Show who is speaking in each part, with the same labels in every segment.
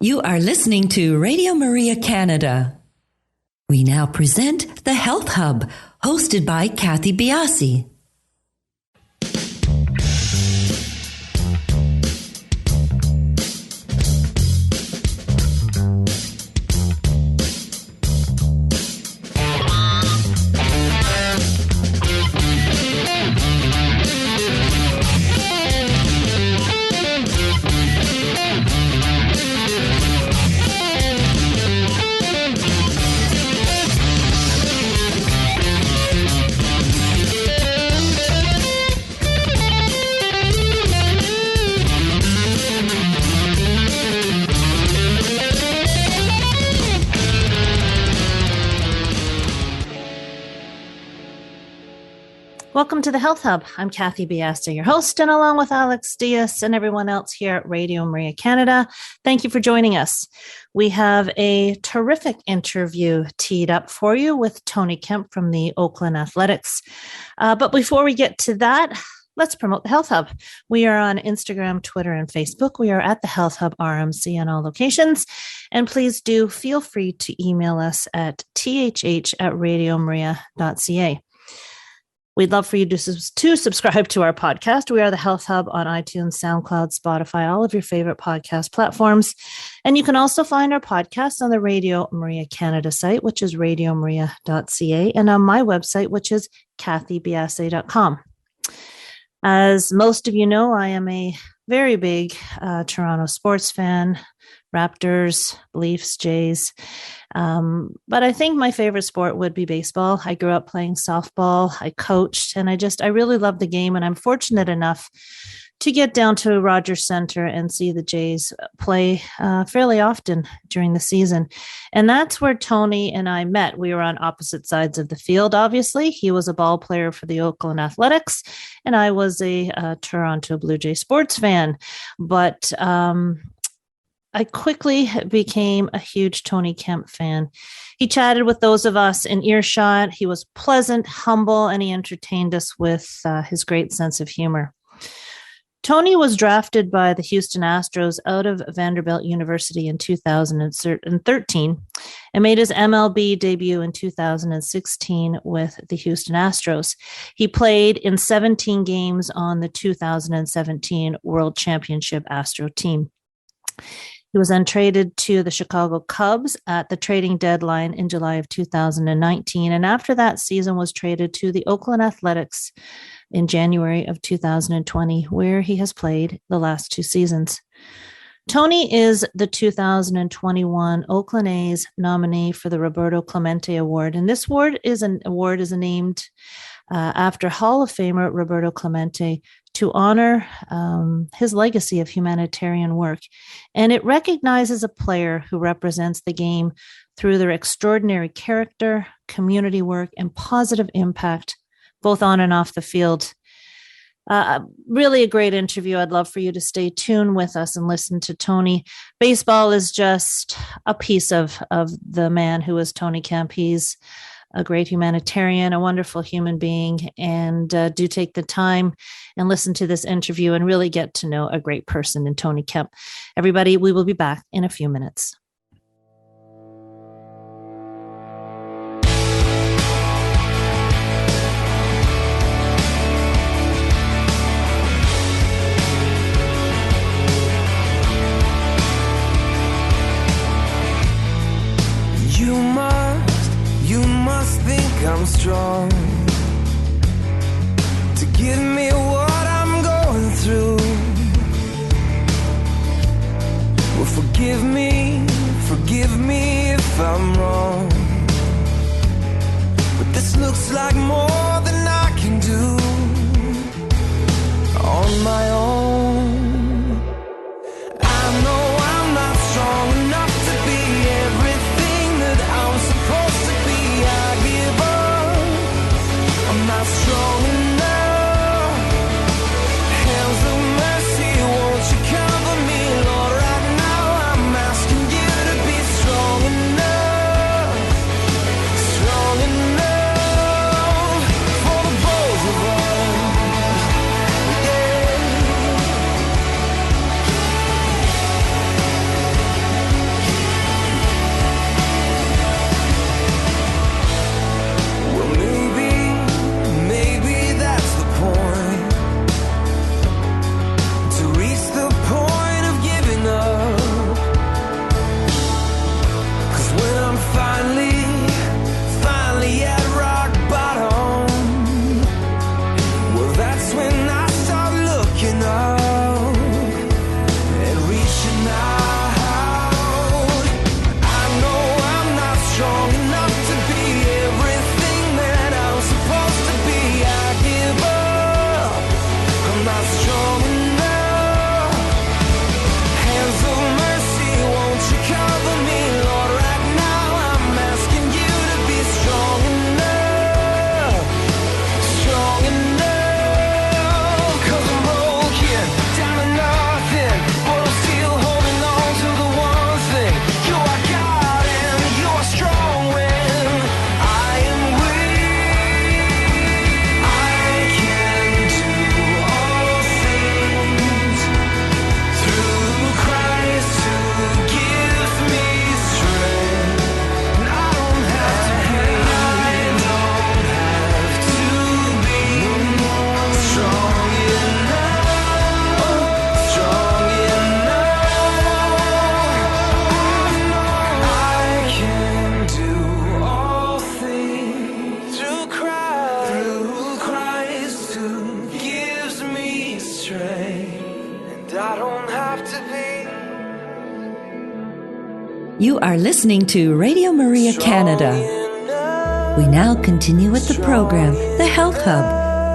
Speaker 1: You are listening to Radio Maria Canada. We now present the Health Hub, hosted by Kathy Biasi.
Speaker 2: Welcome to the Health Hub. I'm Kathy Biasta, your host, and along with Alex Diaz and everyone else here at Radio Maria Canada, thank you for joining us. We have a terrific interview teed up for you with Tony Kemp from the Oakland Athletics. But before we get to that, let's promote the Health Hub. We are on Instagram, Twitter, and Facebook. We are at the Health Hub RMC in all locations. And please do feel free to email us at thh@radiomaria.ca. We'd love for you to subscribe to our podcast. We are the Health Hub on iTunes, SoundCloud, Spotify, all of your favorite podcast platforms. And you can also find our podcast on the Radio Maria Canada site, which is radiomaria.ca, and on my website, which is kathybiase.com. As most of you know, I am a very big Toronto sports fan, Raptors, Leafs, Jays. But I think my favorite sport would be baseball. I grew up playing softball. I coached, and I really love the game. And I'm fortunate enough to get down to Rogers Centre and see the Jays play fairly often during the season. And that's where Tony and I met. We were on opposite sides of the field, obviously. He was a ball player for the Oakland Athletics, and I was a Toronto Blue Jay sports fan. But I quickly became a huge Tony Kemp fan. He chatted with those of us in earshot. He was pleasant, humble, and he entertained us with his great sense of humor. Tony was drafted by the Houston Astros out of Vanderbilt University in 2013 and made his MLB debut in 2016 with the Houston Astros. He played in 17 games on the 2017 World Championship Astro team. He was then traded to the Chicago Cubs at the trading deadline in July of 2019. And after that season was traded to the Oakland Athletics in January of 2020, where he has played the last two seasons. Tony is the 2021 Oakland A's nominee for the Roberto Clemente Award. And this award is named after Hall of Famer Roberto Clemente to honor his legacy of humanitarian work. And it recognizes a player who represents the game through their extraordinary character, community work, and positive impact, both on and off the field. Really a great interview. I'd love for you to stay tuned with us and listen to Tony. Baseball is just a piece of the man who is Tony Kemp. He's a great humanitarian, a wonderful human being, and do take the time and listen to this interview and really get to know a great person in Tony Kemp. Everybody, we will be back in a few minutes.
Speaker 3: I'm strong to give me what I'm going through. Well, forgive me if I'm wrong, but this looks like more than I can do on my own. I know I'm not strong enough to be everything that I'm supposed to be. I give up. I'm not strong enough. Hands of mercy, won't you cover me, Lord? Right now I'm asking you to be strong enough for the both of us. Yeah.
Speaker 1: You are listening to Radio Maria Canada. We now continue with the program, The Health Hub,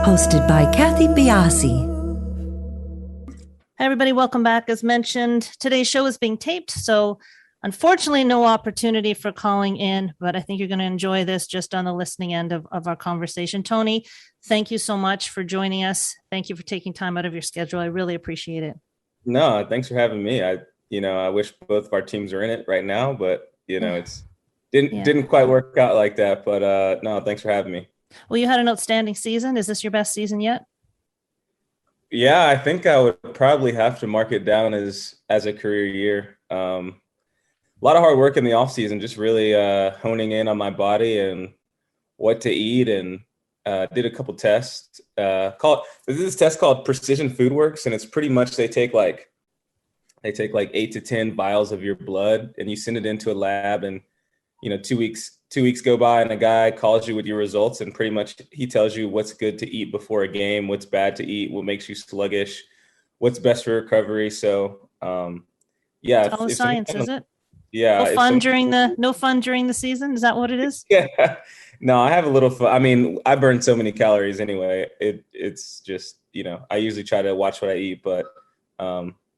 Speaker 1: hosted by Kathy Biasi.
Speaker 2: Hi, everybody. Welcome back. As mentioned, today's show is being taped, so unfortunately, no opportunity for calling in, but I think you're going to enjoy this just on the listening end of our conversation. Tony, thank you so much for joining us. Thank you for taking time out of your schedule. I really appreciate it.
Speaker 4: No, thanks for having me. I wish both of our teams are in it right now, but it's didn't quite work out like that. But no, thanks for having me.
Speaker 2: Well, you had an outstanding season. Is this your best season yet?
Speaker 4: Yeah, I think I would probably have to mark it down as a career year. A lot of hard work in the off season, just really honing in on my body and what to eat, and did a couple tests. There's this test called Precision Food Works, and it's pretty much they take like 8 to 10 vials of your blood and you send it into a lab, and 2 weeks go by and a guy calls you with your results, and pretty much he tells you what's good to eat before a game, what's bad to eat, what makes you sluggish, what's best for recovery. So yeah,
Speaker 2: it's all the science, is it?
Speaker 4: Yeah.
Speaker 2: No fun during the season. Is that what it is?
Speaker 4: Yeah. No, I have a little fun. I mean, I burn so many calories anyway. It's just, I usually try to watch what I eat, but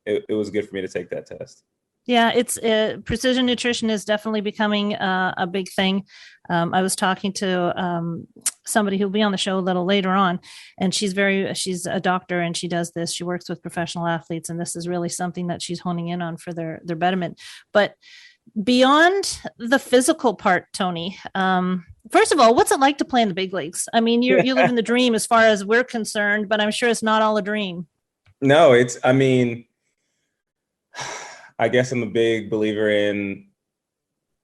Speaker 4: it was good for me to take that test.
Speaker 2: Yeah, it's precision nutrition is definitely becoming a big thing. I was talking to somebody who'll be on the show a little later on, and she's a doctor, and she does this. She works with professional athletes, and this is really something that she's honing in on for their betterment. But beyond the physical part, Tony, first of all, what's it like to play in the big leagues? I mean, you live in the dream as far as we're concerned, but I'm sure it's not all a dream.
Speaker 4: No, I guess I'm a big believer in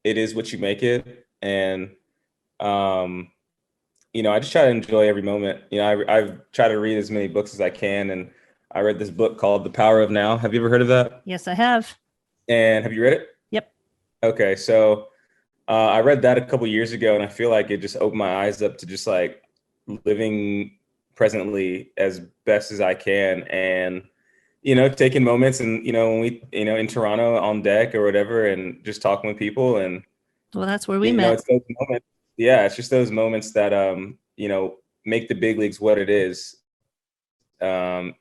Speaker 4: it is what you make it. And, I just try to enjoy every moment. I've tried to read as many books as I can. And I read this book called The Power of Now. Have you ever heard of that?
Speaker 2: Yes, I have.
Speaker 4: And have you read it?
Speaker 2: Yep.
Speaker 4: Okay. So I read that a couple years ago, and I feel like it just opened my eyes up to just like living presently as best as I can. And, taking moments and, when we, in Toronto on deck or whatever, and just talking with people. And
Speaker 2: well, that's where we met.
Speaker 4: It's those moments. Yeah. It's just those moments that, make the big leagues what it is. I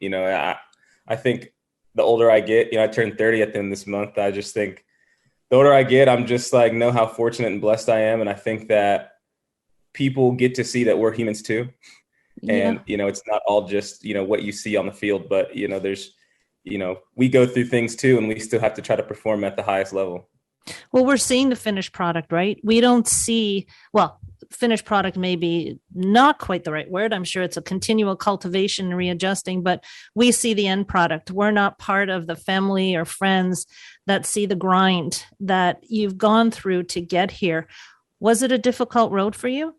Speaker 4: think the older I get, I turned 30 at the end of this month. I just think the older I get, I'm just like, know how fortunate and blessed I am. And I think that people get to see that we're humans too. Yeah. And, it's not all just, what you see on the field, but, there's, we go through things too, and we still have to try to perform at the highest level.
Speaker 2: Well, we're seeing the finished product, right? We don't see, finished product may be not quite the right word. I'm sure it's a continual cultivation and readjusting, but we see the end product. We're not part of the family or friends that see the grind that you've gone through to get here. Was it a difficult road for you?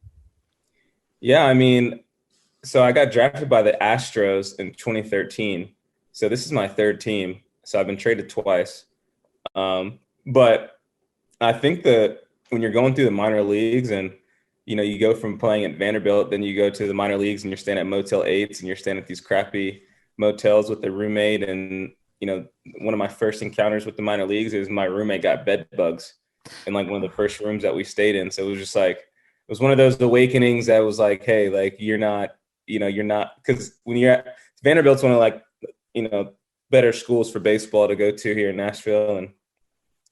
Speaker 4: Yeah, so I got drafted by the Astros in 2013. So this is my third team. So I've been traded twice. But I think that when you're going through the minor leagues and, you go from playing at Vanderbilt, then you go to the minor leagues and you're staying at Motel 8s and you're staying at these crappy motels with a roommate. And, one of my first encounters with the minor leagues is my roommate got bed bugs in like one of the first rooms that we stayed in. So it was just like, it was one of those awakenings that was like, hey, like you're not, because when you're at Vanderbilt's one of like, better schools for baseball to go to here in Nashville. And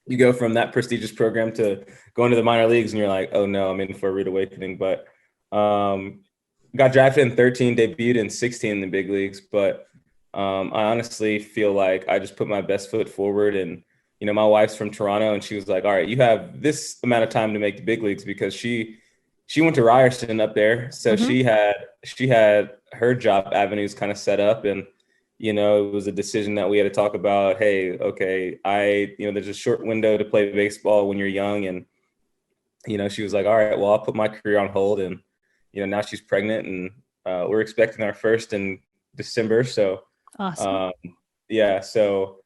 Speaker 4: you go from that prestigious program to going to the minor leagues and you're like, oh no, I'm in for a rude awakening. But got drafted in 13, debuted in 16 in the big leagues. But I honestly feel like I just put my best foot forward. And, my wife's from Toronto, and she was like, all right, you have this amount of time to make the big leagues, because she went to Ryerson up there. So mm-hmm. she had her job avenues kind of set up, and it was a decision that we had to talk about. Hey, okay, there's a short window to play baseball when you're young. And, she was like, all right, well, I'll put my career on hold. And, now she's pregnant, and we're expecting our first in December. So,
Speaker 2: awesome.
Speaker 4: Yeah. So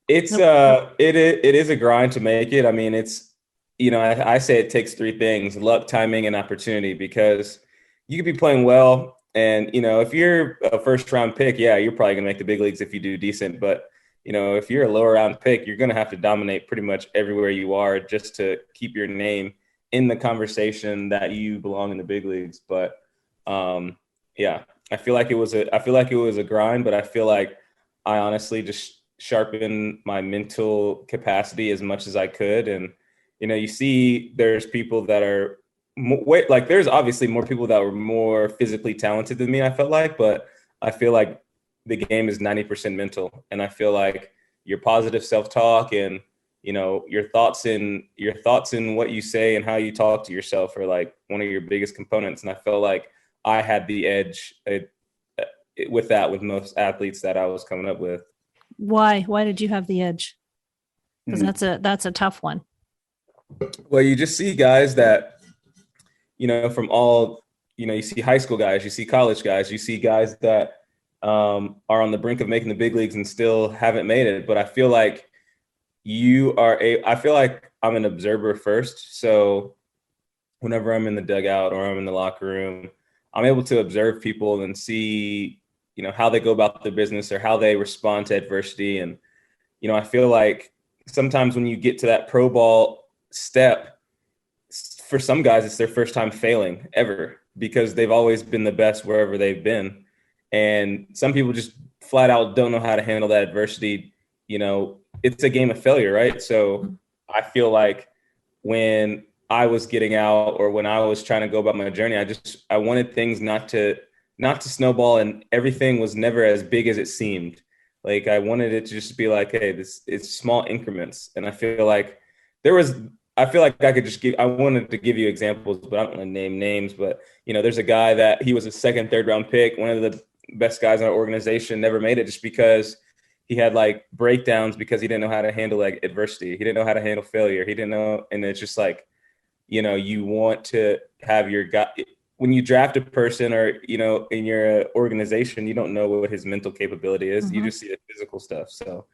Speaker 4: it's, it is a grind to make it. It's, I say it takes three things: luck, timing, and opportunity, because you could be playing well. And, if you're a first round pick, yeah, you're probably gonna make the big leagues if you do decent. But, if you're a lower round pick, you're going to have to dominate pretty much everywhere you are just to keep your name in the conversation that you belong in the big leagues. But yeah, I feel like it was a grind, but I feel like I honestly just sharpened my mental capacity as much as I could. And, you see there's people that are there's obviously more people that were more physically talented than me, I felt like, but I feel like the game is 90% mental. And I feel like your positive self-talk and, your thoughts in what you say and how you talk to yourself are like one of your biggest components. And I felt like I had the edge with most athletes that I was coming up with.
Speaker 2: Why did you have the edge? Because that's a tough one.
Speaker 4: Well, you just see guys that, from all, you see high school guys, you see college guys, you see guys that are on the brink of making the big leagues and still haven't made it. But I feel like I feel like I'm an observer first. So whenever I'm in the dugout or I'm in the locker room, I'm able to observe people and see, how they go about their business or how they respond to adversity. And, I feel like sometimes when you get to that pro ball step, for some guys, it's their first time failing ever because they've always been the best wherever they've been. And some people just flat out don't know how to handle that adversity. It's a game of failure, right? So I feel like when I was getting out or when I was trying to go about my journey, I wanted things not to snowball, and everything was never as big as it seemed. Like I wanted it to just be like, hey, it's small increments. And I feel like I wanted to give you examples, but I don't want to name names. But, there's a guy that he was a second, third round pick, one of the best guys in our organization, never made it just because he had like breakdowns because he didn't know how to handle like adversity. He didn't know how to handle failure. He didn't know. And it's just like, you want to have your guy when you draft a person or, in your organization, you don't know what his mental capability is. Mm-hmm. You just see the physical stuff. So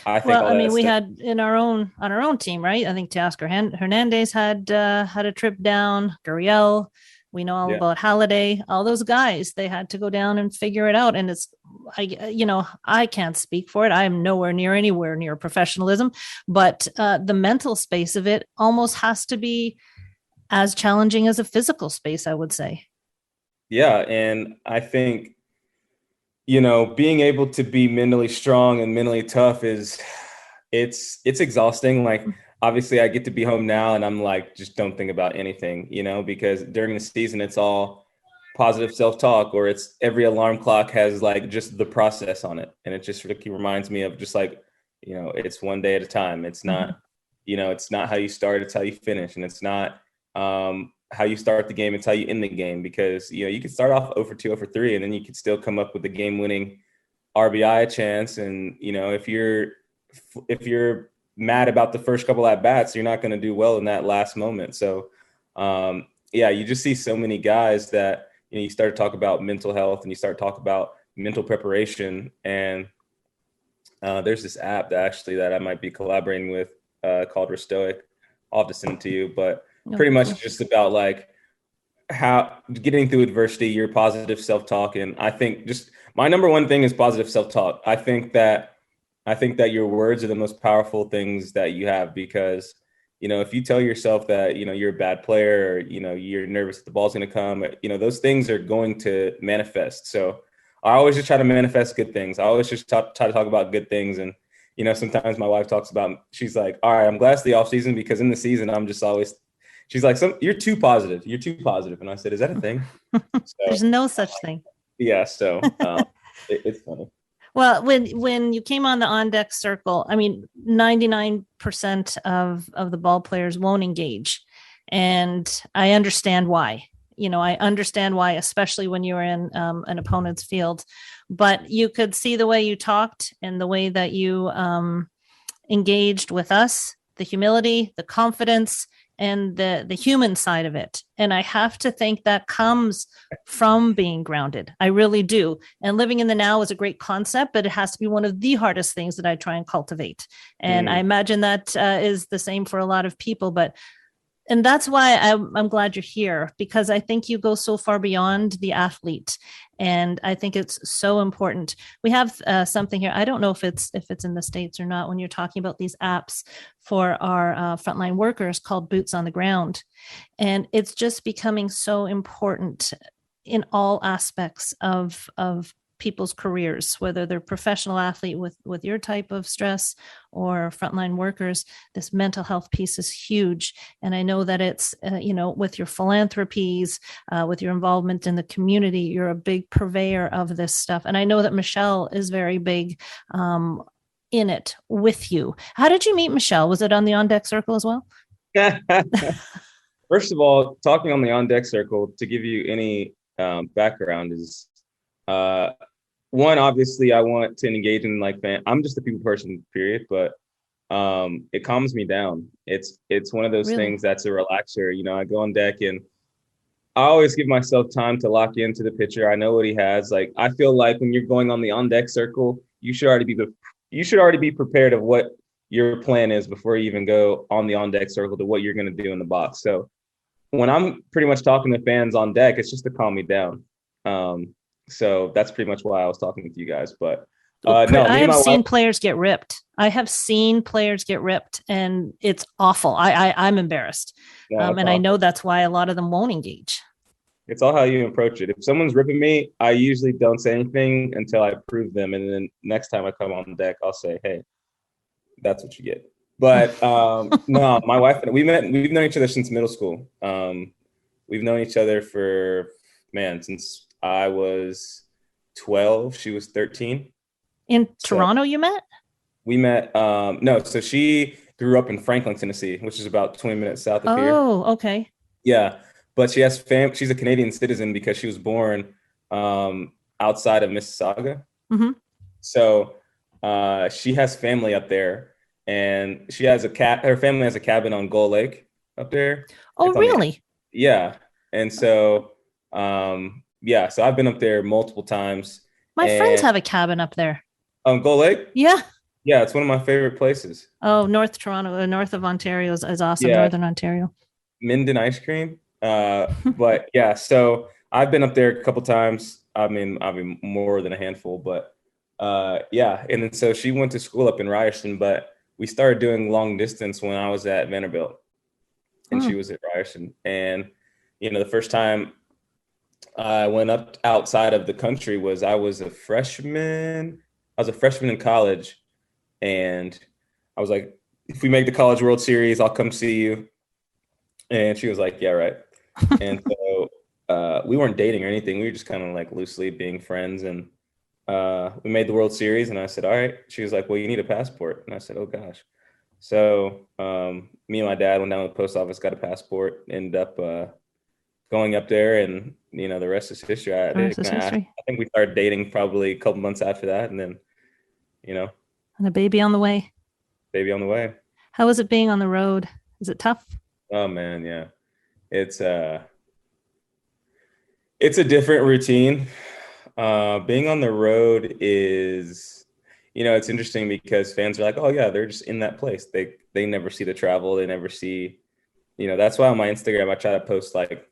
Speaker 4: I think,
Speaker 2: we had on our own team, right? I think Teoscar Hernandez had a trip down. Gurriel, we know all about Halladay, all those guys, they had to go down and figure it out. And I can't speak for it. I am anywhere near professionalism, but the mental space of it almost has to be as challenging as a physical space, I would say.
Speaker 4: Yeah. And I think, being able to be mentally strong and mentally tough it's exhausting. Like, obviously I get to be home now and I'm like, just don't think about anything, because during the season, it's all positive self-talk, or it's every alarm clock has like just the process on it. And it just really reminds me of just like, it's one day at a time. It's not, it's not how you start, it's how you finish. And it's not how you start the game, it's how you end the game, because, you could start off 0 for 2, 0 for 3, and then you could still come up with a game-winning RBI chance. And, if you're mad about the first couple at bats, you're not going to do well in that last moment. So, you just see so many guys that, you start to talk about mental health and you start to talk about mental preparation. And there's this app that I might be collaborating with called Restoic. I'll have to send it to you, but pretty much just about like how getting through adversity, your positive self-talk. And I think just my number one thing is positive self-talk. I think that your words are the most powerful things that you have, because, if you tell yourself that, you're a bad player, or, you're nervous that the ball's going to come, those things are going to manifest. So I always just try to manifest good things. I always just try to talk about good things. And, sometimes my wife talks about, she's like, all right, I'm glad it's the off season, because in the season, I'm just always, she's like, you're too positive. You're too positive. And I said, is that a thing? So,
Speaker 2: there's no such thing.
Speaker 4: Yeah. So it's funny.
Speaker 2: Well, when you came on the on-deck circle, 99% of the ball players won't engage. And I understand why. I understand why, especially when you were in an opponent's field. But you could see the way you talked and the way that you engaged with us, the humility, the confidence, and the human side of it. And I have to think that comes from being grounded. I really do. And living in the now is a great concept, but it has to be one of the hardest things that I try and cultivate. And I imagine that is the same for a lot of people. But And that's why I'm glad you're here, because I think you go so far beyond the athlete. And I think it's so important. We have something here. I don't know if it's in the States or not, when you're talking about these apps for our frontline workers called Boots on the Ground. And it's just becoming so important in all aspects of people's careers, whether they're professional athlete with your type of stress or frontline workers. This mental health piece is huge. And I know that it's, with your philanthropies, with your involvement in the community, you're a big purveyor of this stuff. And I know that Michelle is very big in it with you. How did you meet Michelle? Was it on the On Deck Circle as well?
Speaker 4: First of all, talking on the On Deck Circle, to give you any background, is one, obviously I want to engage in I'm just a people person, period, but it calms me down. It's one of those things that's a relaxer. I go on deck and I always give myself time to lock into the pitcher. I know what he has. Like, I feel like when you're going on the On Deck Circle, you should already be prepared of what your plan is before you even go on the On Deck Circle to what you're going to do in the box. So when I'm pretty much talking to fans on deck, it's just to calm me down. So that's pretty much why I was talking with you guys. But
Speaker 2: I have seen players get ripped. And it's awful. I'm embarrassed.
Speaker 4: Yeah,
Speaker 2: and I know that's why a lot of them won't engage.
Speaker 4: It's all how you approach it. If someone's ripping me, I usually don't say anything until I prove them. And then next time I come on deck, I'll say, hey, that's what you get. But no, my wife and we've known each other since middle school. We've known each other since I was 12. She was 13.
Speaker 2: In Toronto, you met?
Speaker 4: We met. No, so she grew up in Franklin, Tennessee, which is about 20 minutes south of here.
Speaker 2: Oh, okay.
Speaker 4: Yeah, but she has she's a Canadian citizen because she was born outside of Mississauga.
Speaker 2: Mm-hmm.
Speaker 4: So she has family up there, and she has her family has a cabin on Gull Lake up there.
Speaker 2: Oh, really?
Speaker 4: Yeah, and so so I've been up there multiple times.
Speaker 2: My friends have a cabin up there.
Speaker 4: Gull Lake?
Speaker 2: Yeah.
Speaker 4: Yeah, it's one of my favorite places.
Speaker 2: Oh, North Toronto, north of Ontario is awesome. Yeah. Northern Ontario.
Speaker 4: Minden ice cream. But yeah, so I've been up there a couple times. I mean more than a handful, but yeah. And then so she went to school up in Ryerson, but we started doing long distance when I was at Vanderbilt and she was at Ryerson. And, the first time I went up outside of the country I was a freshman in college. And I was like, if we make the College World Series, I'll come see you. And she was like, yeah, right. And so we weren't dating or anything. We were just kind of like loosely being friends. And we made the World Series. And I said, all right. She was like, well, you need a passport. And I said, oh, gosh. So me and my dad went down to the post office, got a passport, ended up going up there. And, the rest is history. I think we started dating probably a couple months after that. And then,
Speaker 2: And a baby on the way. How is it being on the road? Is it tough?
Speaker 4: Oh man, yeah. It's a different routine. Being on the road is, it's interesting because fans are like, oh yeah, they're just in that place. They never see the travel. They never see, that's why on my Instagram, I try to post like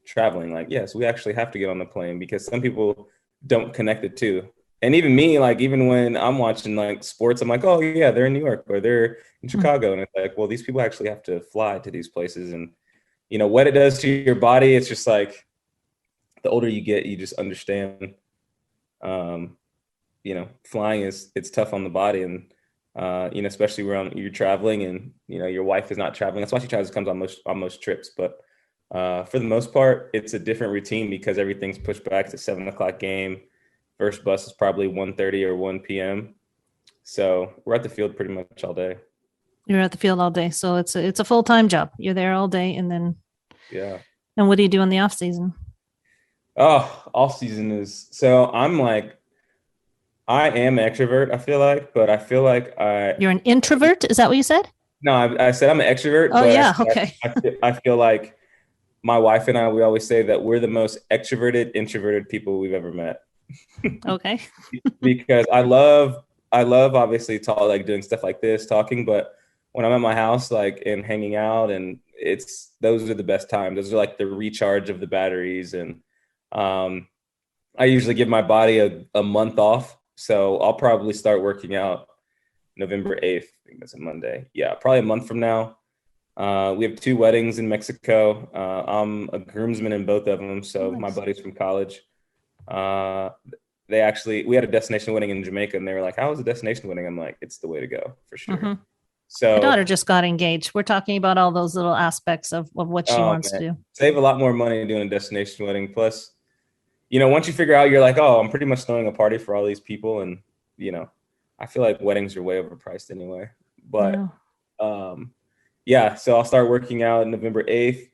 Speaker 4: traveling, like, yes, we actually have to get on the plane because some people don't connect the two. And even me, like, even when I'm watching like sports, I'm like, oh yeah, they're in New York or they're in Chicago. And it's like, well, these people actually have to fly to these places. And, what it does to your body, it's just like the older you get, you just understand, flying it's tough on the body. And, especially when you're traveling and, your wife is not traveling. That's why she tries to come on most trips. But for the most part, it's a different routine because everything's pushed back to 7:00 game. First bus is probably 1:30 or 1 p.m. So we're at the field pretty much all day.
Speaker 2: You're at the field all day. So it's a full-time job. You're there all day. And then,
Speaker 4: yeah.
Speaker 2: And what do you do in the off season?
Speaker 4: Oh, off season so I'm like, I am an extrovert, I feel like, but I feel like
Speaker 2: You're an introvert? Is that what you said?
Speaker 4: No, I said I'm an extrovert.
Speaker 2: Oh, yeah. Okay.
Speaker 4: I feel like my wife and I, we always say that we're the most extroverted, introverted people we've ever met.
Speaker 2: Okay.
Speaker 4: Because I love obviously doing stuff like this, talking, but when I'm at my house, like, and hanging out, and those are the best times. Those are like the recharge of the batteries. And I usually give my body a month off. So I'll probably start working out November 8th. I think that's a Monday. Yeah, probably a month from now. We have 2 weddings in Mexico. I'm a groomsman in both of them. So
Speaker 2: Nice.
Speaker 4: My buddies from college, we had a destination wedding in Jamaica, and they were like, how was the destination wedding? I'm like, it's the way to go for sure.
Speaker 2: Mhm.
Speaker 4: So
Speaker 2: My daughter just got engaged. We're talking about all those little aspects of what she wants to do.
Speaker 4: Save a lot more money doing a destination wedding. Plus, once you figure out, you're like, oh, I'm pretty much throwing a party for all these people. And, I feel like weddings are way overpriced anyway. But so I'll start working out November 8th.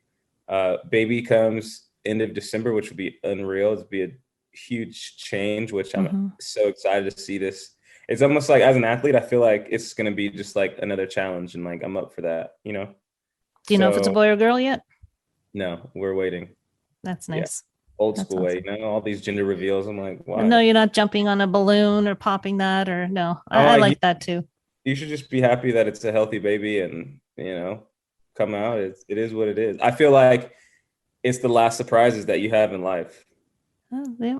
Speaker 4: Baby comes end of December, which would be unreal. It'd be a huge change, which I'm so excited to see this. It's almost like, as an athlete, I feel like it's going to be just like another challenge, and like I'm up for that,
Speaker 2: Do you know if it's a boy or girl yet?
Speaker 4: No, we're waiting.
Speaker 2: That's nice.
Speaker 4: Old school way, all these gender reveals. I'm like, why?
Speaker 2: No, you're not jumping on a balloon or popping that, or no. I like that too.
Speaker 4: You should just be happy that it's a healthy baby, and come out. It is what it is. I feel like it's the last surprises that you have in life.
Speaker 2: Oh, yeah.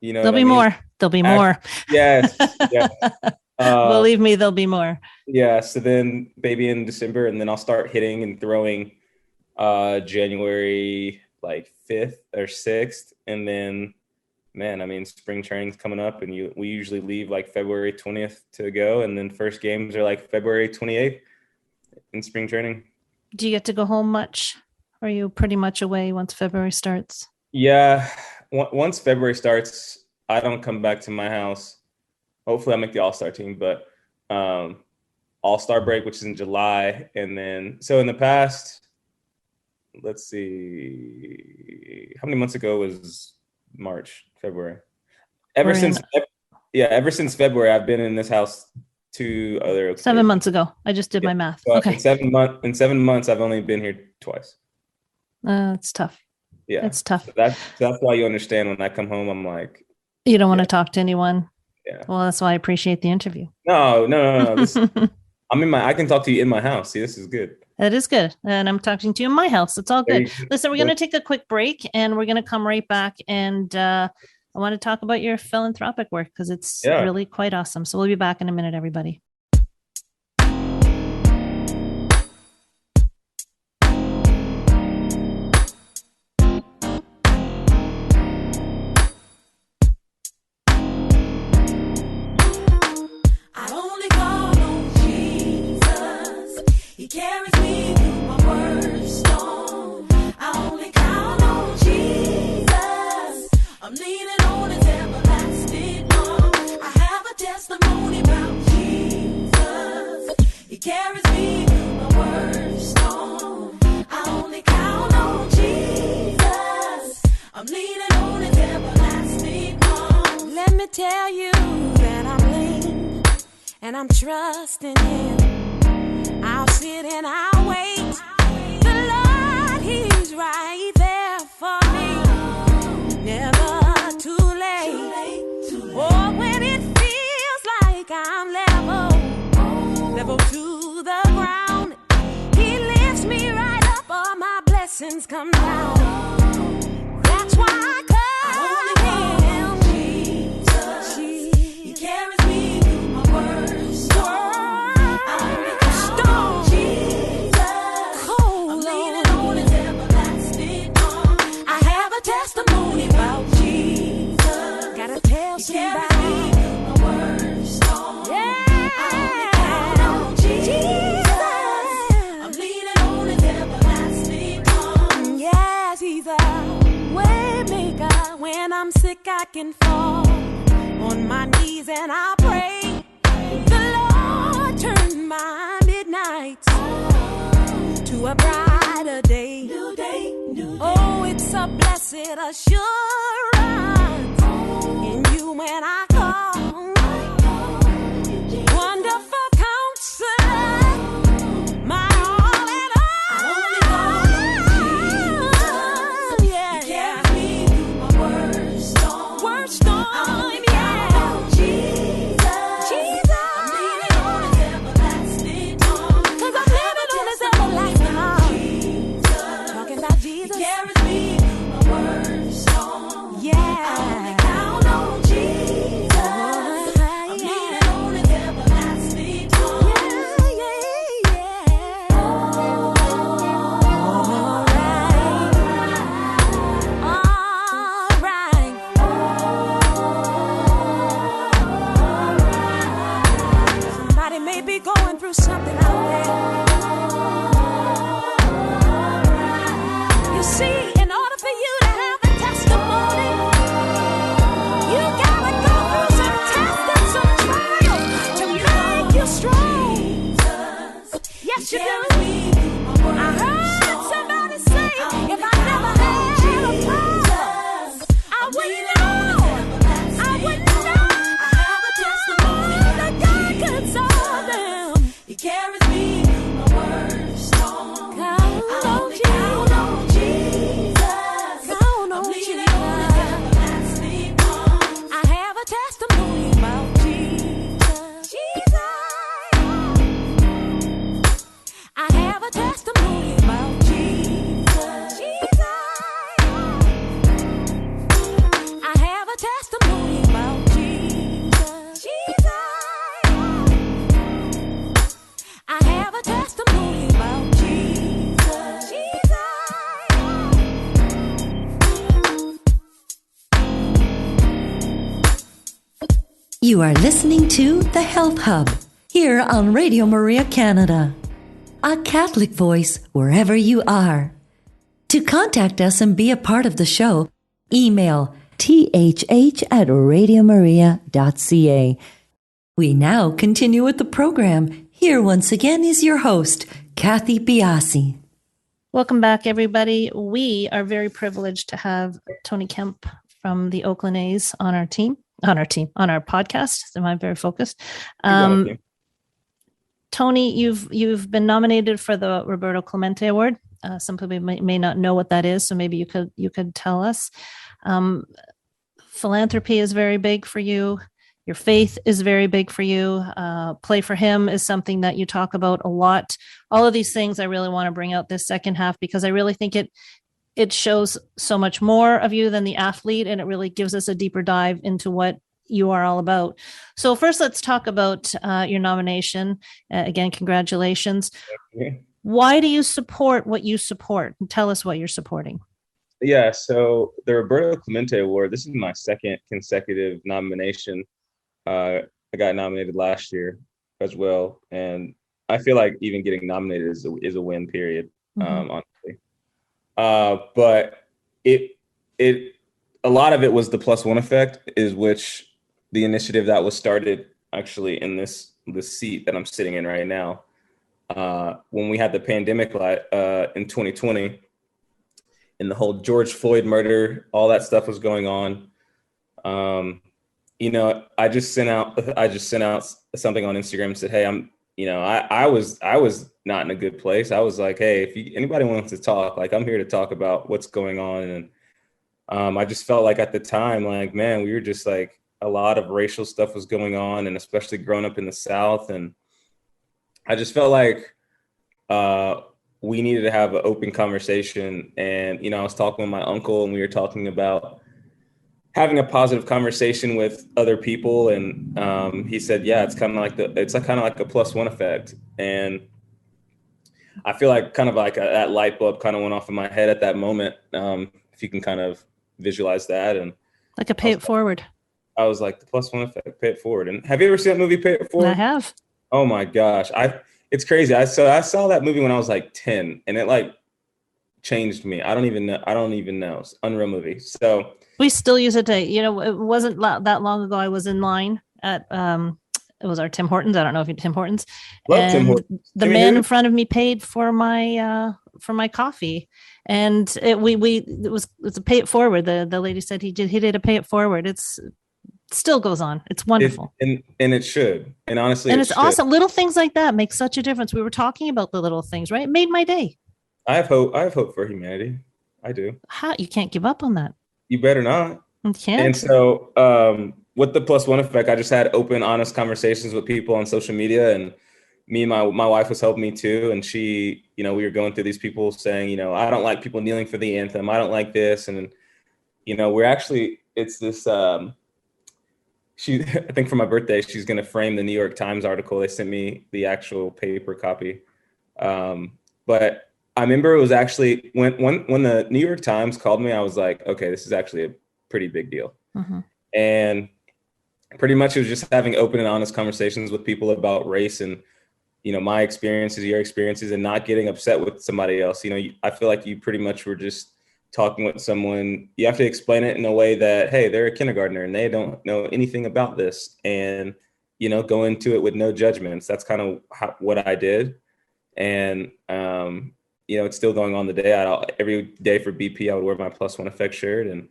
Speaker 4: There'll
Speaker 2: be more. There'll be more.
Speaker 4: Yes.
Speaker 2: Believe me, there'll be more.
Speaker 4: Yeah. So then baby in December, and then I'll start hitting and throwing January like 5th or 6th. And then, spring training's coming up, and we usually leave like February 20th to go. And then first games are like February 28th in spring training.
Speaker 2: Do you get to go home much? Or are you pretty much away once February starts?
Speaker 4: Yeah. Once February starts, I don't come back to my house. Hopefully I'll make the All-Star team, but All-Star break, which is in July. And then, so in the past, let's see, how many months ago was February? Ever since February, I've been in this house 2 other occasions.
Speaker 2: 7 months ago. I just did my math.
Speaker 4: So
Speaker 2: okay.
Speaker 4: In 7 months, I've only been here twice.
Speaker 2: It's tough.
Speaker 4: Yeah,
Speaker 2: it's tough.
Speaker 4: So that's why you understand when I come home, I'm like,
Speaker 2: you don't want to talk to anyone.
Speaker 4: Yeah.
Speaker 2: Well, that's why I appreciate the interview.
Speaker 4: No. I can talk to you in my house. See, this is good.
Speaker 2: That is good. And I'm talking to you in my house. It's all good. Listen, we're going to take a quick break, and we're going to come right back. And I want to talk about your philanthropic work, because it's really quite awesome. So we'll be back in a minute, everybody.
Speaker 3: Carries me through my worst storm. I only count on Jesus. I'm leaning on His everlasting arm. I have a testimony about Jesus. He carries me through my worst storm. I only count on Jesus. I'm leaning on His everlasting arm. Let me tell you that I'm leaning and I'm trusting Him. I'll sit and I'll wait. The Lord, He's right there for me. Never too late. Oh, when it feels like I'm level to the ground, He lifts me right up. All my blessings come down. That's why I call Him Jesus. He carries me through my worst storm. Testimony about Jesus. Gotta tell somebody my worst storm. Yeah. I only count on Jesus. I'm leaning on His everlasting arms. Yes, He's a way maker. When I'm sick, I can fall on my knees and I pray. The Lord turned my midnights to a brighter day. New day. Oh, it's a blessed assurance in You when I call. Wonderful Counselor, my all in all. Yeah. He carries me through my worst storm. Yeah. Jesus. I'm leaning on His everlasting arms. 'Cause I'm living on His everlasting arms. Yes, you do. I heard somebody say, if I never had a problem, I wouldn't know. I wouldn't know. I have a testimony that God can solve them. He carries me through my worst storm. Count on Jesus. Count on Jesus. Count on Jesus. I have a testimony about Jesus. Jesus. I have a testimony about Jesus. Jesus. I have a testimony about Jesus. Jesus. I have a testimony about Jesus. Jesus.
Speaker 1: You are listening to The Health Hub here on Radio Maria Canada. A Catholic voice wherever you are. To contact us and be a part of the show, email thh@radiomaria.ca. We now continue with the program. Here once again is your host, Kathy Biasi.
Speaker 2: Welcome back, everybody. We are very privileged to have Tony Kemp from the Oakland A's on our podcast. Am I very focused? Tony, you've been nominated for the Roberto Clemente Award. Some people may not know what that is, so maybe you could tell us. Philanthropy is very big for you. Your faith is very big for you. Play for him is something that you talk about a lot. All of these things I really want to bring out this second half because I really think it shows so much more of you than the athlete, and it really gives us a deeper dive into what you are all about. So first, let's talk about your nomination. Again, congratulations.
Speaker 4: Okay.
Speaker 2: Why do you support what you support? Tell us what you're supporting.
Speaker 4: Yeah, so the Roberto Clemente Award, this is my second consecutive nomination. I got nominated last year as well, and I feel like even getting nominated is a win, period, honestly. But a lot of it was the plus one effect, is which the initiative that was started actually in this seat that I'm sitting in right now. When we had the pandemic in 2020, and the whole George Floyd murder, all that stuff was going on. I just sent out something on Instagram and said, hey, I was not in a good place. I was like, hey, if anybody wants to talk, like, I'm here to talk about what's going on. And I just felt like at the time, like, man, we were just like, a lot of racial stuff was going on, and especially growing up in the South. And I just felt like we needed to have an open conversation. And, I was talking with my uncle, and we were talking about having a positive conversation with other people. And he said, yeah, it's kind of like a plus one effect. And I feel like kind of like that light bulb kind of went off in my head at that moment. If you can kind of visualize that. And
Speaker 2: like a pay it forward.
Speaker 4: I was like, the plus one effect, pay it forward. And have you ever seen that movie, Pay It Forward?
Speaker 2: I have.
Speaker 4: Oh my gosh. It's crazy. I saw that movie when I was like 10, and it like changed me. I don't even know. It's an unreal movie. So
Speaker 2: we still use it today. It wasn't that long ago. I was in line at, it was our Tim Hortons. I don't know if you Tim Hortons.
Speaker 4: Love Tim Hortons.
Speaker 2: The man in front of me paid for my coffee. And it was a pay it forward. The lady said he did a pay it forward. It still goes on. It's wonderful.
Speaker 4: And it should. And honestly,
Speaker 2: and it's awesome. Little things like that make such a difference. We were talking about the little things, right? It made my day.
Speaker 4: I have hope for humanity. I do.
Speaker 2: You can't give up on that.
Speaker 4: You better not.
Speaker 2: You can't.
Speaker 4: And so with the plus one effect, I just had open, honest conversations with people on social media, and me and my wife was helping me too. And she, we were going through these people saying, I don't like people kneeling for the anthem. I don't like this. And, it's this, I think for my birthday, she's going to frame the New York Times article. They sent me the actual paper copy. But I remember it was actually when the New York Times called me, I was like, okay, this is actually a pretty big deal. Mm-hmm. And pretty much it was just having open and honest conversations with people about race and, my experiences, your experiences, and not getting upset with somebody else. I feel like you pretty much were just talking with someone. You have to explain it in a way that, hey, they're a kindergartner and they don't know anything about this, and, go into it with no judgments. That's kind of what I did. And, it's still going on today. Every day for BP, I would wear my +1 effect shirt, and,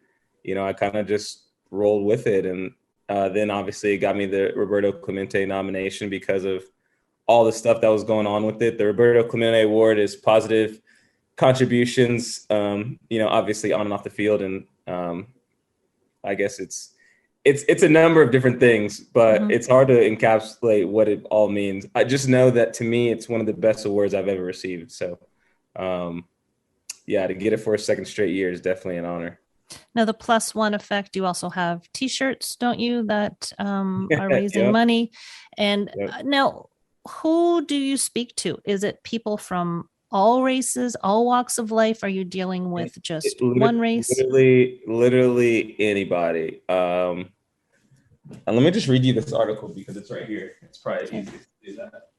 Speaker 4: I kind of just rolled with it. And then obviously it got me the Roberto Clemente nomination because of all the stuff that was going on with it. The Roberto Clemente Award is positive contributions, obviously on and off the field. And I guess it's a number of different things, but it's hard to encapsulate what it all means. I just know that to me, it's one of the best awards I've ever received. So, to get it for a second straight year is definitely an honor.
Speaker 2: Now, the +1 effect, you also have T-shirts, don't you, that are raising money? And now, who do you speak to? Is it people from all races, all walks of life? Are you dealing with just one race?
Speaker 4: Literally anybody. And let me just read you this article because it's right here. It's probably easy to do that.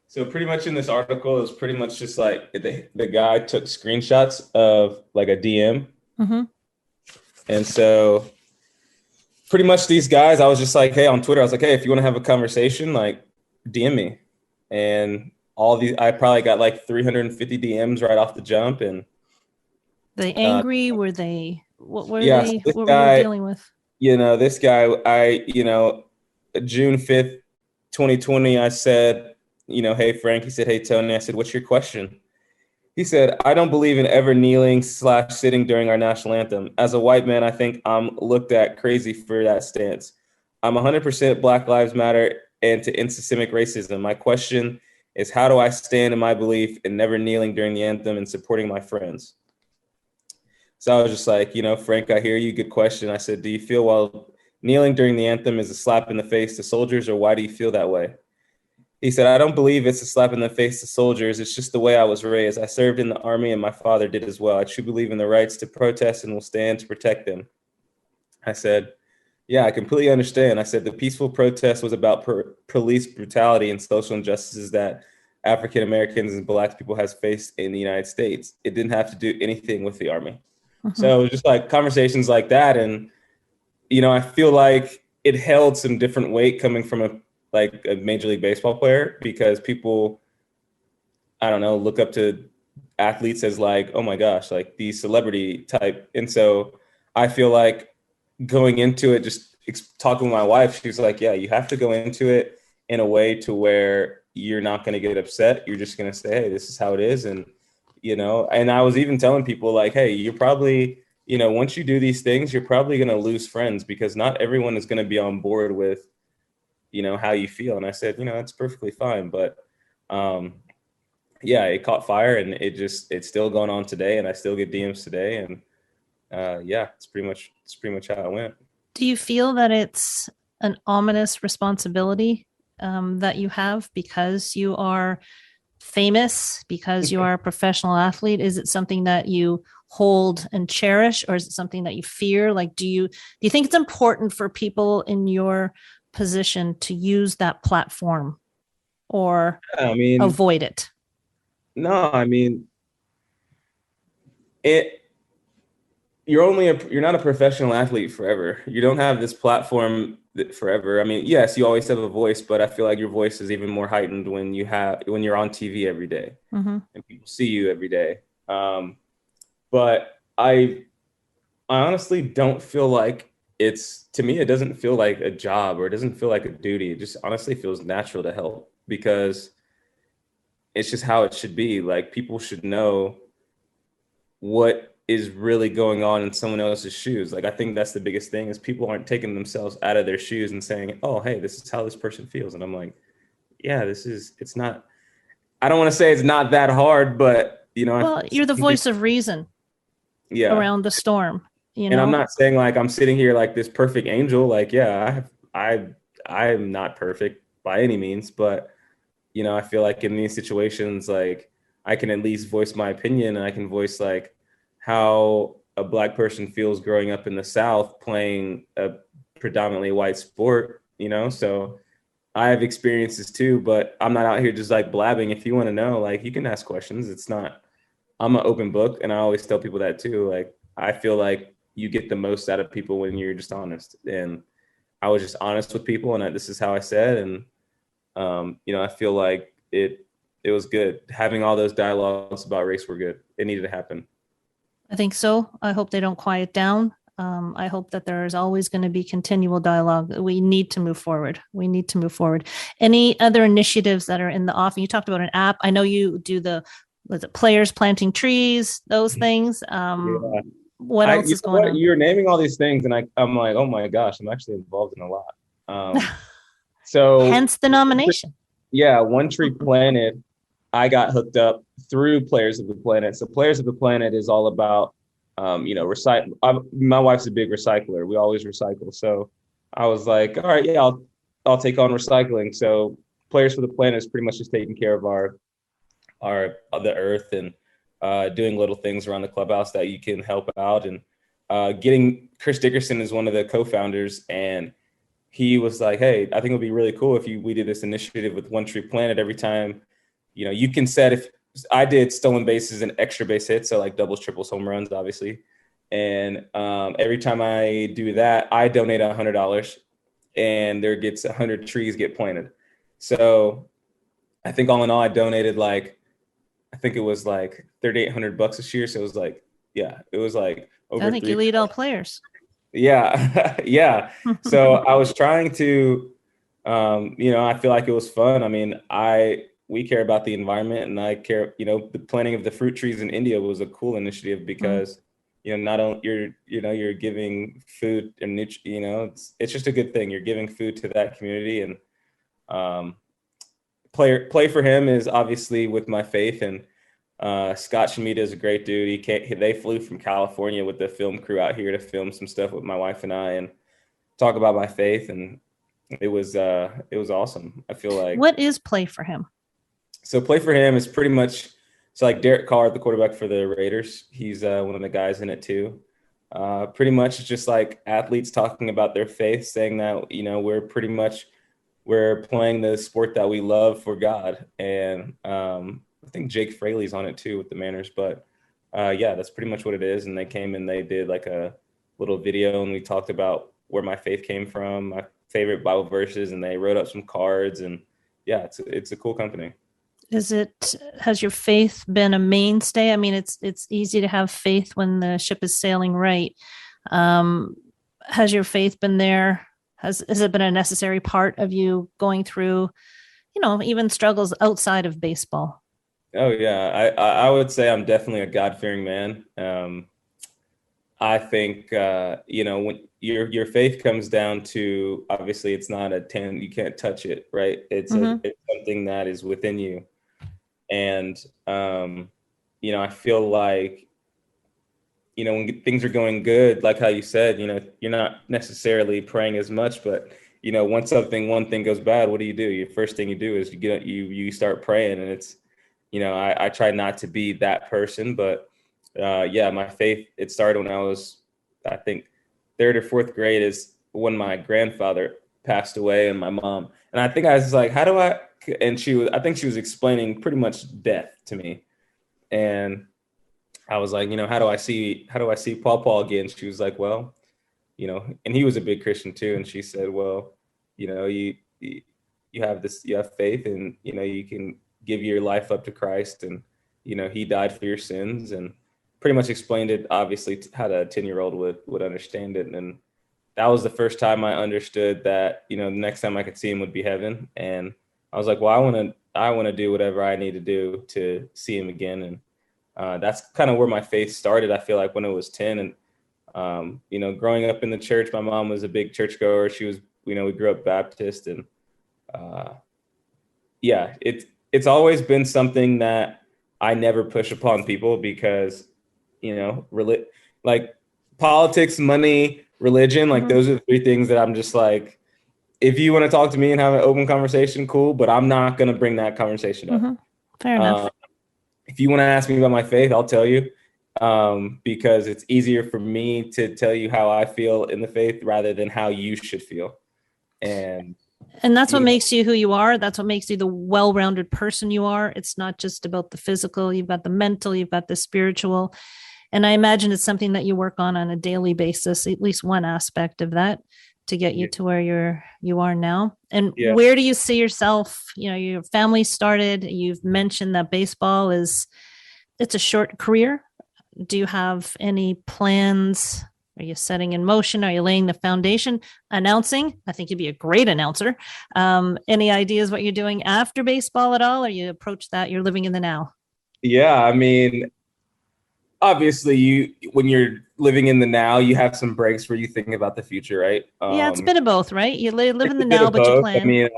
Speaker 4: So pretty much in this article, it's pretty much just like the guy took screenshots of like a DM. And so pretty much these guys, I was just like, hey, on Twitter, I was like, hey, if you want to have a conversation, like DM me. And I probably got like 350 DMs right off the jump. And
Speaker 2: they angry? What were they dealing with?
Speaker 4: This guy, June 5th, 2020, I said, hey, Frank. He said, hey, Tony. I said, what's your question? He said, I don't believe in ever kneeling / sitting during our national anthem. As a white man, I think I'm looked at crazy for that stance. I'm 100% Black Lives Matter and to end systemic racism. My question is, how do I stand in my belief in never kneeling during the anthem and supporting my friends? So I was just like, Frank, I hear you. Good question. I said, do you feel while kneeling during the anthem is a slap in the face to soldiers, or why do you feel that way? He said, I don't believe it's a slap in the face to soldiers. It's just the way I was raised. I served in the Army and my father did as well. I truly believe in the rights to protest and will stand to protect them. I said, yeah, I completely understand. I said, the peaceful protest was about police brutality and social injustices that African Americans and Black people has faced in the United States. It didn't have to do anything with the Army. So it was just like conversations like that. And, I feel like it held some different weight coming from a Major League Baseball player, because people, I don't know, look up to athletes as like, oh my gosh, like the celebrity type. And so I feel like going into it, just talking with my wife, she was like, yeah, you have to go into it in a way to where you're not going to get upset. You're just going to say, hey, this is how it is. And, and I was even telling people like, hey, you're probably, once you do these things, you're probably going to lose friends, because not everyone is going to be on board with, how you feel. And I said, it's perfectly fine. But it caught fire, and it's still going on today. And I still get DMs today. And it's pretty much how it went.
Speaker 2: Do you feel that it's an ominous responsibility that you have because you are famous, because you are a professional athlete? Is it something that you hold and cherish, or is it something that you fear? Like, do you think it's important for people in your position to use that platform, or avoid it?
Speaker 4: No, you're not a professional athlete forever. You don't have this platform forever. Yes, you always have a voice, but I feel like your voice is even more heightened when you're on TV every day and people see you every day. But I honestly don't feel like to me, it doesn't feel like a job, or it doesn't feel like a duty. It just honestly feels natural to help, because it's just how it should be. Like, people should know what is really going on in someone else's shoes. Like, I think that's the biggest thing, is people aren't taking themselves out of their shoes and saying, oh, hey, this is how this person feels. And I'm like, yeah, it's not, I don't want to say it's not that hard, but
Speaker 2: you're the voice of reason around the storm.
Speaker 4: And I'm not saying like I'm sitting here like this perfect angel. Like, yeah, I'm not perfect by any means, but I feel like in these situations, like, I can at least voice my opinion, and I can voice like how a Black person feels growing up in the South playing a predominantly white sport, so I have experiences too, but I'm not out here just like blabbing. If you want to know, like, you can ask questions. I'm an open book, and I always tell people that too. Like, I feel like you get the most out of people when you're just honest. And I was just honest with people, and this is how I said. And I feel like it was good. Having all those dialogues about race were good. It needed to happen.
Speaker 2: I think so. I hope they don't quiet down. I hope that there is always going to be continual dialogue. We need to move forward. Any other initiatives that are in the offing? You talked about an app. I know you do was it players planting trees, those things.
Speaker 4: Yeah.
Speaker 2: What else is going on?
Speaker 4: You're naming all these things, and I'm like, oh my gosh, I'm actually involved in a lot. So
Speaker 2: hence the nomination.
Speaker 4: Yeah, One Tree Planet. I got hooked up through Players of the Planet. So Players of the Planet is all about, recycle. My wife's a big recycler. We always recycle. So I was like, all right, yeah, I'll take on recycling. So Players for the Planet is pretty much just taking care of the earth and doing little things around the clubhouse that you can help out. And getting Chris Dickerson is one of the co-founders, and he was like, hey, I think it would be really cool if we did this initiative with One Tree Planet. Every time, you can set, if I did stolen bases and extra base hits, so like doubles, triples, home runs, obviously. And every time I do that, I donate $100, and there gets 100 trees get planted. So I think all in all, I donated I think it was like $3,800 this year. So it was like, yeah, it was like over.
Speaker 2: I think you lead all players.
Speaker 4: Yeah. Yeah. So I was trying to, I feel like it was fun. I mean, we care about the environment, and I care, the planting of the fruit trees in India was a cool initiative because, not only you're giving food and, it's just a good thing. You're giving food to that community, and play for him is obviously with my faith. And Scott Shimita is a great dude. They flew from California with the film crew out here to film some stuff with my wife and I and talk about my faith. And it was awesome. I feel like.
Speaker 2: What is play for him?
Speaker 4: So play for him is pretty much, so like Derek Carr, the quarterback for the Raiders, he's one of the guys in it too. Pretty much it's just like athletes talking about their faith, saying that, we're playing the sport that we love for God. And I think Jake Fraley's on it too with the Manners, but yeah, that's pretty much what it is. And they came and they did like a little video, and we talked about where my faith came from, my favorite Bible verses, and they wrote up some cards. And yeah, it's a cool company.
Speaker 2: Has your faith been a mainstay? I mean, it's easy to have faith when the ship is sailing right. Has your faith been there? Has it been a necessary part of you going through, even struggles outside of baseball?
Speaker 4: Oh yeah. I would say I'm definitely a God-fearing man. I think, when your faith comes down to, obviously it's not a 10, you can't touch it, right? It's it's something that is within you. And, I feel like, when things are going good, like how you said, you're not necessarily praying as much, but, once one thing goes bad, what do? Your first thing you do is you start praying. And it's, I try not to be that person, but yeah, my faith, it started when I was, I think, 3rd or 4th grade is when my grandfather passed away, and my mom. And I think I was like, I think she was explaining pretty much death to me. And I was like, how do I see Paul again? She was like, well, and he was a big Christian too. And she said, well, you have faith, and, you can give your life up to Christ, and, he died for your sins, and pretty much explained it, obviously, how a 10-year-old would understand it. And that was the first time I understood that, the next time I could see him would be heaven. And I was like, well, I want to do whatever I need to do to see him again. And that's kind of where my faith started. I feel like when I was 10, and, growing up in the church, my mom was a big churchgoer. She was, we grew up Baptist, and yeah, it's always been something that I never push upon people because, like politics, money, religion, like those are the 3 things that I'm just like, if you want to talk to me and have an open conversation, cool, but I'm not going to bring that conversation up.
Speaker 2: Fair enough.
Speaker 4: If you want to ask me about my faith, I'll tell you, because it's easier for me to tell you how I feel in the faith rather than how you should feel. And
Speaker 2: that's what makes you who you are. That's what makes you the well-rounded person you are. It's not just about the physical. You've got the mental, you've got the spiritual. And I imagine it's something that you work on a daily basis, at least one aspect of that. to get you to where you are now. And
Speaker 4: Yeah.
Speaker 2: where do you see yourself? You know, your family started, you've mentioned that baseball it's a short career. Do you have any plans? Are you setting in motion? Are you laying the foundation? Announcing? I think you'd be a great announcer. Any ideas what you're doing after baseball at all? Or you approach that, you're living in the now?
Speaker 4: Yeah, I mean, obviously when you're living in the now, you have some breaks where you think about the future, right?
Speaker 2: Yeah, it's a bit of both, right? You live in the
Speaker 4: It's a bit
Speaker 2: now,
Speaker 4: of
Speaker 2: but you
Speaker 4: both.
Speaker 2: plan.
Speaker 4: I mean,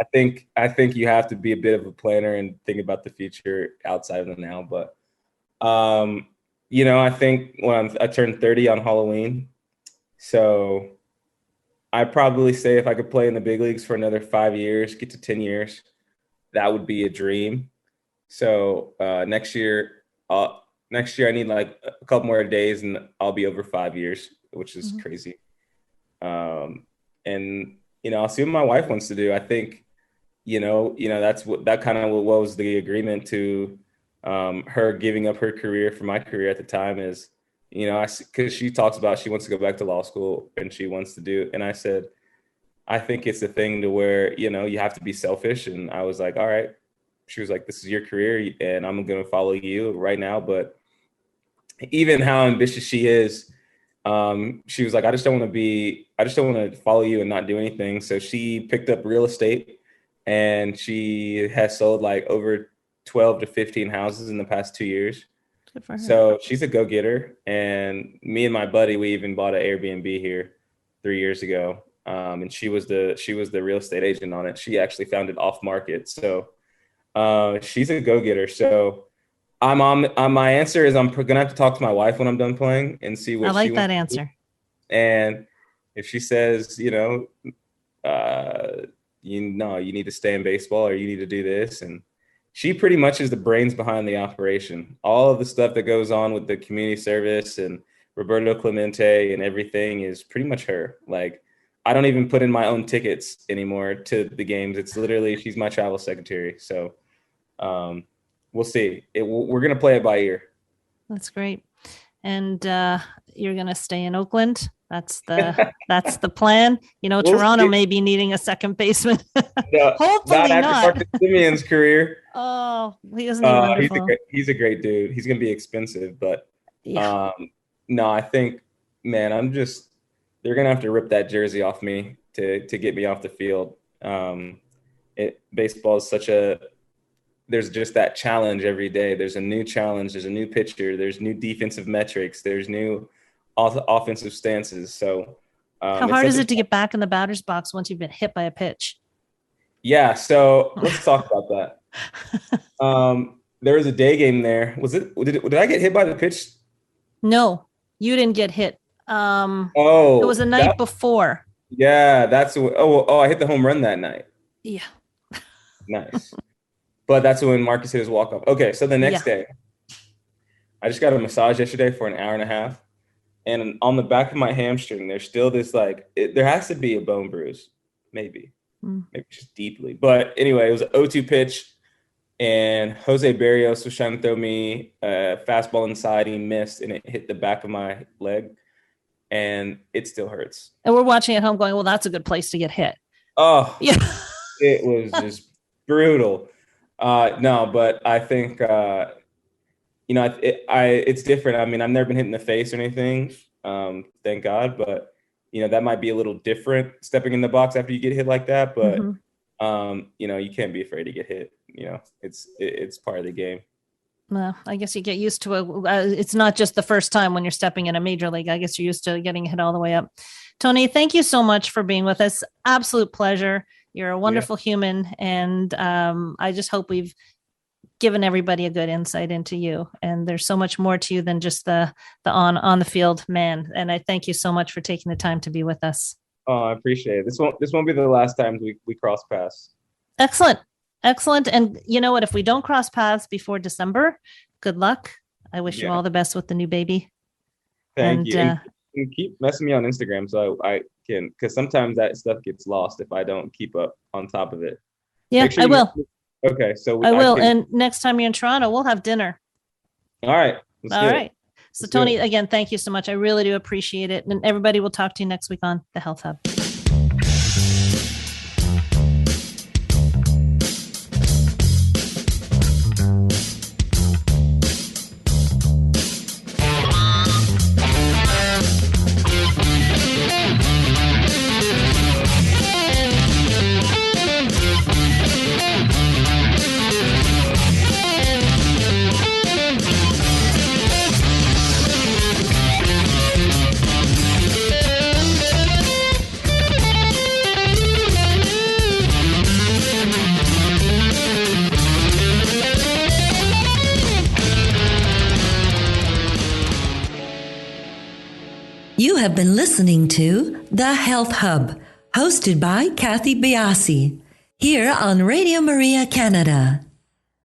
Speaker 4: I think you have to be a bit of a planner and think about the future outside of the now. But you know, I think I turned 30 on Halloween, so I'd probably say if I could play in the big leagues for another 5 years, get to 10 years, that would be a dream. So next year I need like a couple more days and I'll be over 5 years, which is crazy. And you know, I'll see what my wife wants to do. I think, you know, that kind of what was the agreement to her giving up her career for my career at the time is, you know, because she talks about she wants to go back to law school and she wants to do, and I said, I think it's a thing to where, you know, you have to be selfish. And I was like, all right. She was like, this is your career and I'm going to follow you right now. But even how ambitious she is, she was like, I just don't want to follow you and not do anything. So she picked up real estate and she has sold like over 12 to 15 houses in the past 2 years.
Speaker 2: Good for her.
Speaker 4: So she's a go-getter. And me and my buddy, we even bought an Airbnb here 3 years ago. And she was the real estate agent on it. She actually found it off market. So she's a go-getter. So I'm on my answer is I'm gonna have to talk to my wife when I'm done playing and see what
Speaker 2: I like
Speaker 4: she
Speaker 2: that
Speaker 4: wants to do.
Speaker 2: answer.
Speaker 4: And if she says, you know, you need to stay in baseball or you need to do this, and she pretty much is the brains behind the operation. All of the stuff that goes on with the community service and Roberto Clemente and everything is pretty much her. Like, I don't even put in my own tickets anymore to the games. It's literally, she's my travel secretary. So we'll see. We're going to play it by ear.
Speaker 2: That's great. And you're going to stay in Oakland. That's the plan. You know,
Speaker 4: We'll
Speaker 2: Toronto
Speaker 4: see.
Speaker 2: may be needing a second baseman.
Speaker 4: No,
Speaker 2: Hopefully
Speaker 4: not after
Speaker 2: not.
Speaker 4: Marcus Simeon's career.
Speaker 2: Oh, isn't he wonderful?
Speaker 4: He's a great dude. He's going to be expensive, but
Speaker 2: Yeah.
Speaker 4: no, I think, man, they're going to have to rip that jersey off me to get me off the field. Baseball is there's just that challenge every day. There's a new challenge. There's a new pitcher. There's new defensive metrics. There's new offensive stances. So
Speaker 2: How hard is it to get back in the batter's box once you've been hit by a pitch?
Speaker 4: Yeah. So let's talk about that. There was a day game there. Did I get hit by the pitch?
Speaker 2: No, you didn't get hit. It was the night before.
Speaker 4: Yeah, I hit the home run that night.
Speaker 2: Yeah.
Speaker 4: Nice. But that's when Marcus hit his walk-off. Okay, so the next day, I just got a massage yesterday for an hour and a half. And on the back of my hamstring, there's still this, there has to be a bone bruise. Maybe just deeply. But anyway, it was an 0-2 pitch. And Jose Barrios was trying to throw me a fastball inside. He missed, and it hit the back of my leg. And it still hurts. And
Speaker 2: we're watching at home going, well, that's a good place to get hit.
Speaker 4: Oh,
Speaker 2: yeah.
Speaker 4: It was just brutal. No, but I think, it's different. I mean, I've never been hit in the face or anything, thank God. But, that might be a little different stepping in the box after you get hit like that. But, you can't be afraid to get hit. It's part of the game.
Speaker 2: Well, I guess you get used to it. It's not just the first time when you're stepping in a major league. I guess you're used to getting hit all the way up. Tony, thank you so much for being with us. Absolute pleasure. You're a wonderful human. And I just hope we've given everybody a good insight into you. And there's so much more to you than just the on the field man. And I thank you so much for taking the time to be with us.
Speaker 4: Oh, I appreciate it. This won't be the last time we cross paths.
Speaker 2: Excellent. And you know what? If we don't cross paths before December, good luck. I wish you all the best with the new baby.
Speaker 4: Thank you. And keep messing me on Instagram so I can, because sometimes that stuff gets lost if I don't keep up on top of it.
Speaker 2: Yeah, I will.
Speaker 4: Okay, so
Speaker 2: I will. And next time you're in Toronto, we'll have dinner.
Speaker 4: All right.
Speaker 2: All right. So Tony, again, thank you so much. I really do appreciate it. And everybody will talk to you next week on the Health Hub.
Speaker 1: have been listening to The Health Hub, hosted by Kathy Biasi, here on Radio Maria Canada.